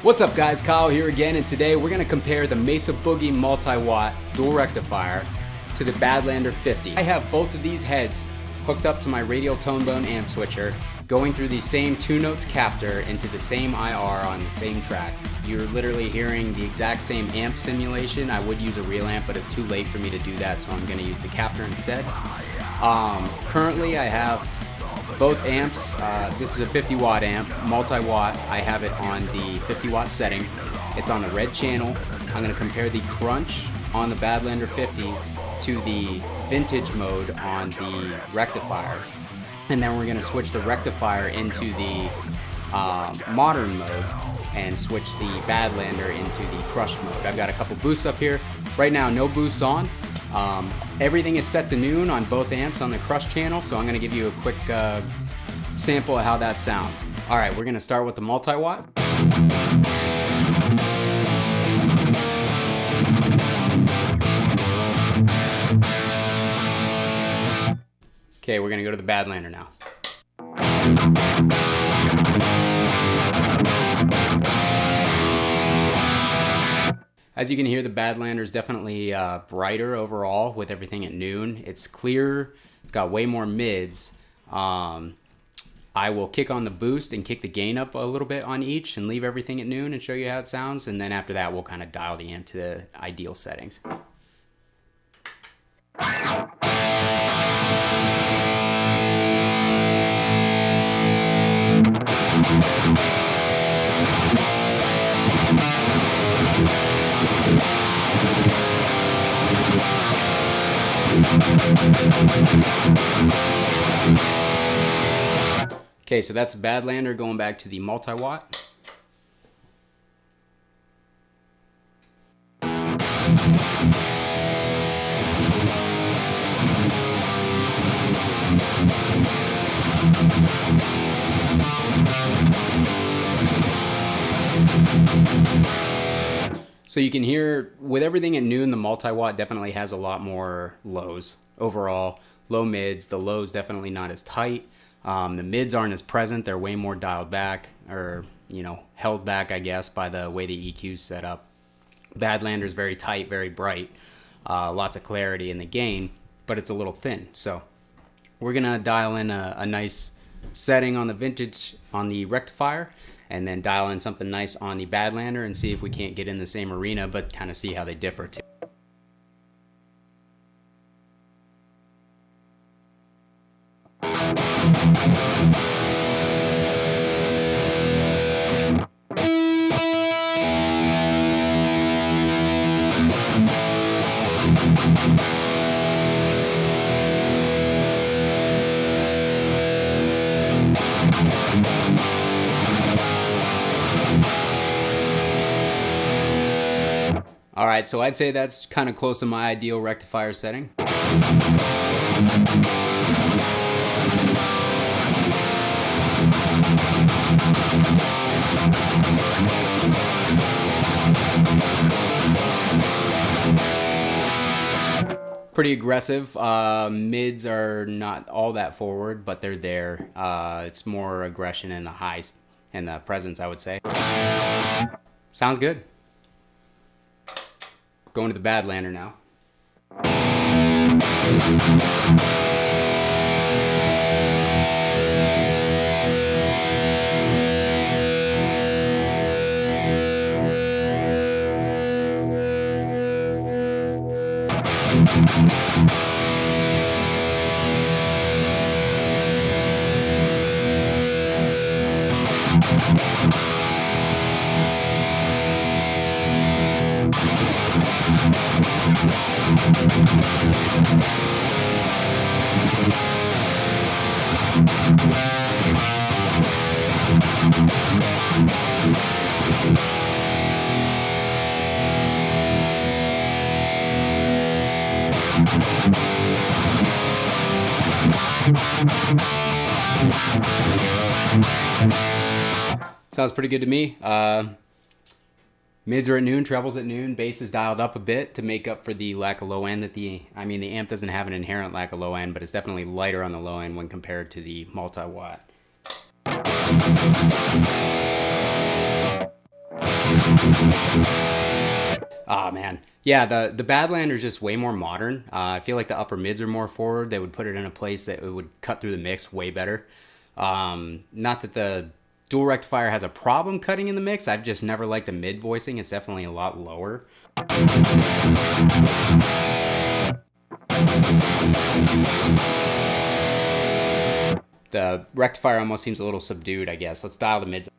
What's up guys, Kyle here again, and today we're going to compare the Mesa Boogie Multiwatt dual rectifier to the Badlander 50. I have both of these heads hooked up to my radial tone bone amp switcher, going through the same 2 notes captor into the same IR on the same track. You're literally hearing the exact same amp simulation. I would use a real amp, but it's too late for me to do that, so I'm going to use the captor instead. Currently I have both amps. This is a 50 watt amp, multi-watt. I have it on the 50 watt setting. It's on the red channel. I'm going to compare the crunch on the Badlander 50 to the vintage mode on the rectifier. And then we're going to switch the rectifier into the modern mode and switch the Badlander into the crushed mode. I've got a couple boosts up here. Right now, no boosts on. Everything is set to noon on both amps on the crush channel, so I'm going to give you a quick sample of how that sounds. Alright, we're going to start with the multi-watt. Okay, we're going to go to the Badlander now. As you can hear, the Badlander is definitely brighter overall with everything at noon. It's clearer. It's got way more mids. I will kick on the boost and kick the gain up a little bit on each and leave everything at noon and show you how it sounds. And then after that, we'll kind of dial the amp to the ideal settings. Okay, so that's Badlander going back to the multi-watt. So you can hear, with everything at noon, the multi-watt definitely has a lot more lows overall. Low mids, the lows definitely not as tight. The mids aren't as present, they're way more dialed back, or, you know, held back, I guess, by the way the EQ's set up. Badlander's very tight, very bright, lots of clarity in the gain, but it's a little thin. So we're gonna dial in a nice setting on the vintage, on the rectifier, and then dial in something nice on the Badlander and see if we can't get in the same arena, but kind of see how they differ too. Alright, so I'd say that's kind of close to my ideal rectifier setting. Pretty aggressive. Mids are not all that forward, but they're there. It's more aggression in the highs and the presence, I would say. Sounds good. Going to the Badlander now. Sounds pretty good to me. Mids are at noon, trebles at noon, bass is dialed up a bit to make up for the lack of low end that the amp doesn't have an inherent lack of low end, but it's definitely lighter on the low end when compared to the multi-watt. Oh man, yeah. The Badlander is just way more modern. I feel like the upper mids are more forward. They would put it in a place that it would cut through the mix way better. Not that the dual rectifier has a problem cutting in the mix. I've just never liked the mid voicing. It's definitely a lot lower. The rectifier almost seems a little subdued, I guess. Let's dial the mids.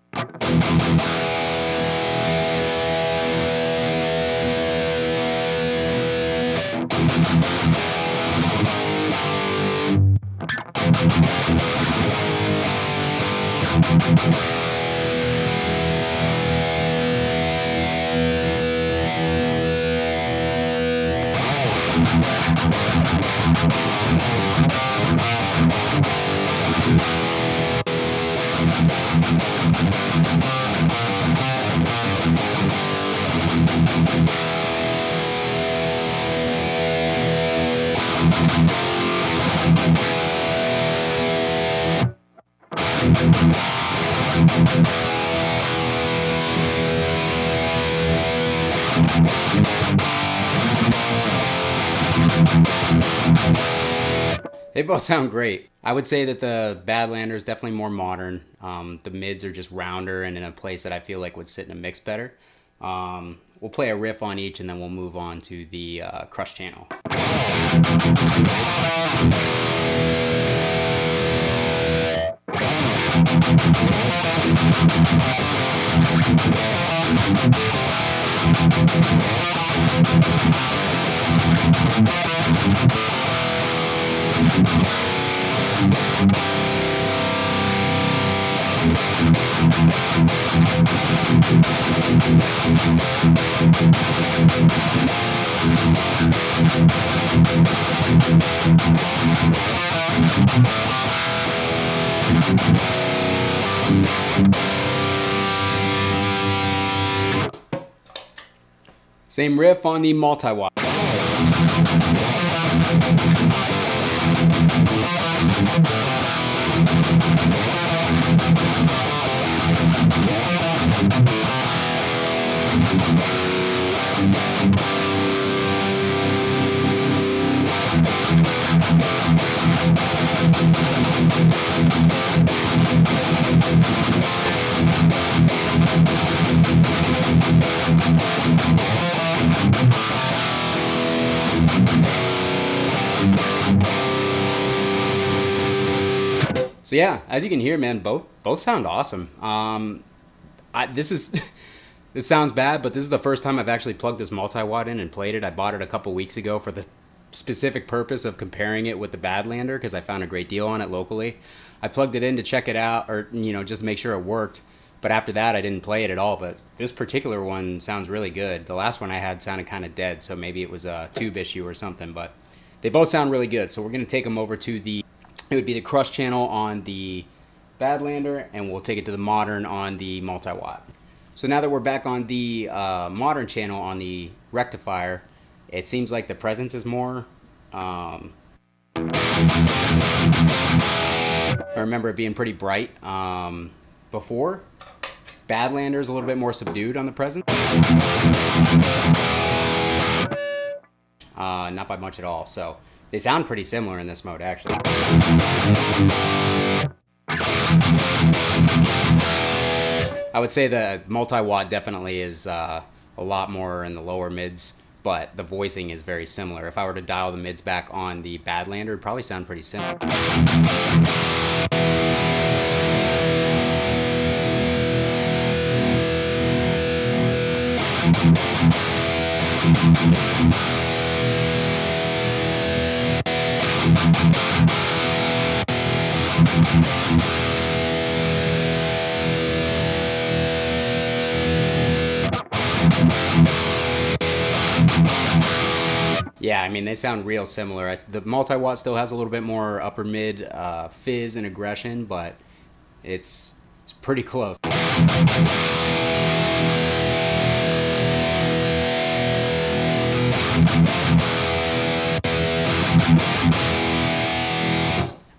They both sound great. I would say that the Badlander is definitely more modern. The mids are just rounder and in a place that I feel like would sit in a mix better. We'll play a riff on each and then we'll move on to the crush channel. Same riff on the Multiwatt. So yeah, as you can hear, man, both sound awesome. This sounds bad, but this is the first time I've actually plugged this Multiwatt in and played it. I bought it a couple weeks ago for the specific purpose of comparing it with the Badlander because I found a great deal on it locally. I plugged it in to check it out, or just to make sure it worked. But after that, I didn't play it at all. But this particular one sounds really good. The last one I had sounded kind of dead, so maybe it was a tube issue or something. But they both sound really good. So we're going to take them over to it would be the crush channel on the Badlander, and we'll take it to the modern on the Multiwatt. So now that we're back on the modern channel on the rectifier, it seems like the presence is more. I remember it being pretty bright before. Badlander is a little bit more subdued on the presence. Not by much at all. So they sound pretty similar in this mode, actually. I would say the Multiwatt definitely is a lot more in the lower mids, but the voicing is very similar. If I were to dial the mids back on the Badlander, it'd probably sound pretty similar. Yeah, I mean, they sound real similar. The Multiwatt still has a little bit more upper mid fizz and aggression, but it's pretty close.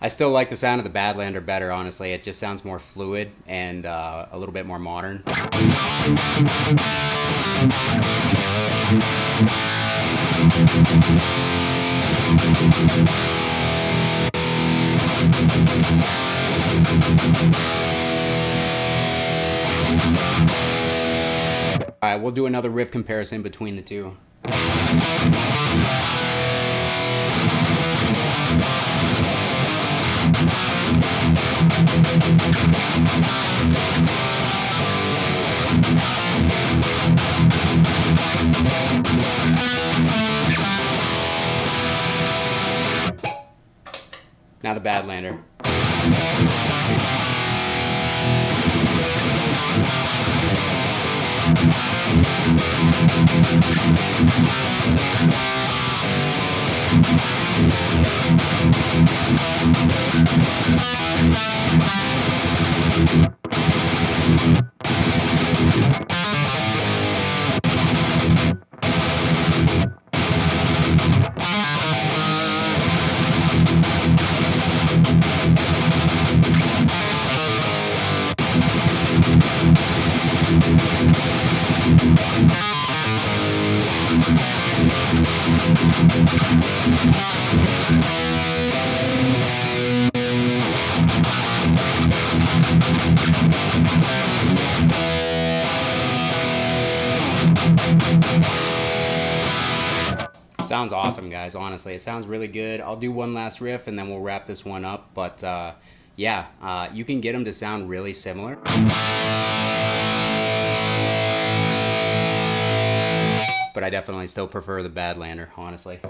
I still like the sound of the Badlander better, honestly. It just sounds more fluid and a little bit more modern. All right, we'll do another riff comparison between the two. Now the Badlander. Sounds awesome, guys. Honestly, it sounds really good. I'll do one last riff and then we'll wrap this one up. But yeah, you can get them to sound really similar. But I definitely still prefer the Badlander, honestly.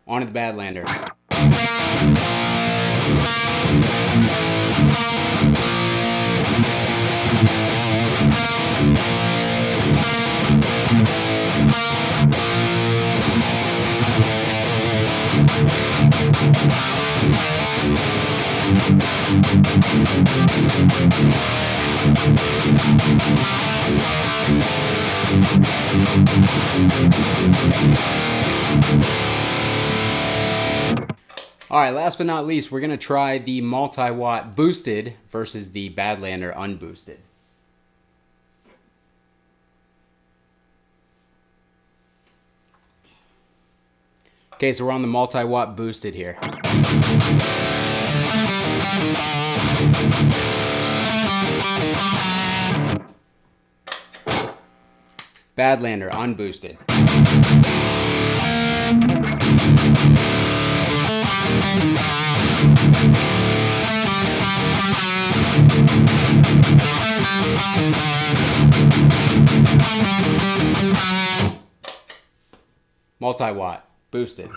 On to the Badlander. All right, last but not least, we're going to try the Multiwatt boosted versus the Badlander unboosted. Okay, so we're on the Multiwatt boosted here. Badlander unboosted. Multiwatt boosted.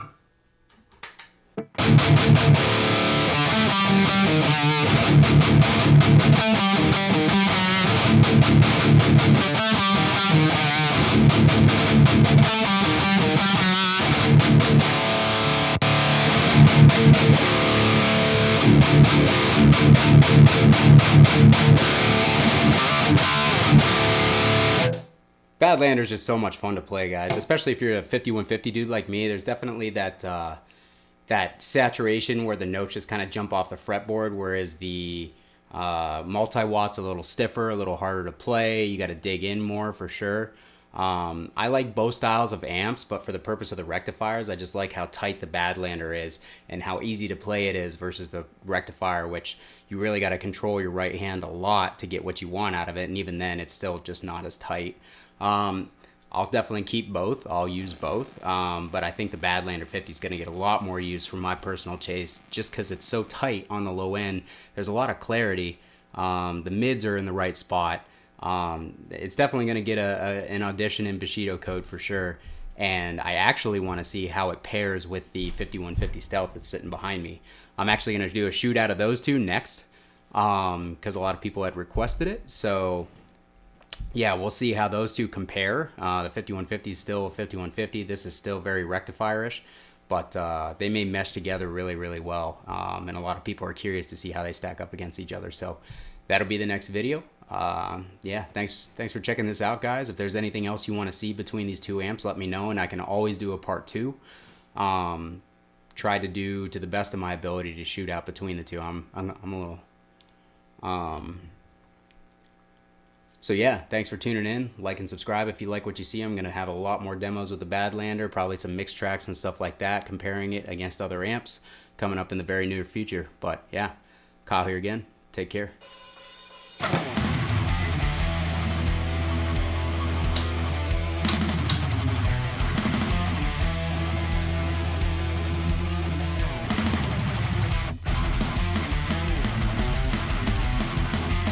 Badlander's just so much fun to play, guys. Especially if you're a 5150 dude like me. There's definitely that that saturation where the notes just kind of jump off the fretboard, whereas the Multiwatt's a little stiffer, a little harder to play. You got to dig in more for sure. I like both styles of amps, but for the purpose of the rectifiers, I just like how tight the Badlander is and how easy to play it is versus the rectifier, which you really got to control your right hand a lot to get what you want out of it, and even then it's still just not as tight. I'll definitely keep both. I'll use both, but I think the Badlander 50 is going to get a lot more use for my personal taste just because it's so tight on the low end. There's a lot of clarity. The mids are in the right spot. It's definitely going to get an audition in Bushido code for sure. and I actually want to see how it pairs with the 5150 Stealth that's sitting behind me. I'm actually going to do a shoot out of those two next, because a lot of people had requested it. So yeah, we'll see how those two compare. The 5150 is still 5150. This is still very Rectifier-ish, but they may mesh together really, really well. And a lot of people are curious to see how they stack up against each other. So that'll be the next video. Yeah, thanks for checking this out, guys. If there's anything else you want to see between these two amps, let me know, and I can always do a part 2. Try to do to the best of my ability to shoot out between the two. I'm a little so yeah, thanks for tuning in. Like and subscribe if you like what you see. I'm going to have a lot more demos with the Badlander, probably some mixed tracks and stuff like that, comparing it against other amps coming up in the very near future. But yeah, Kyle here again. Take care.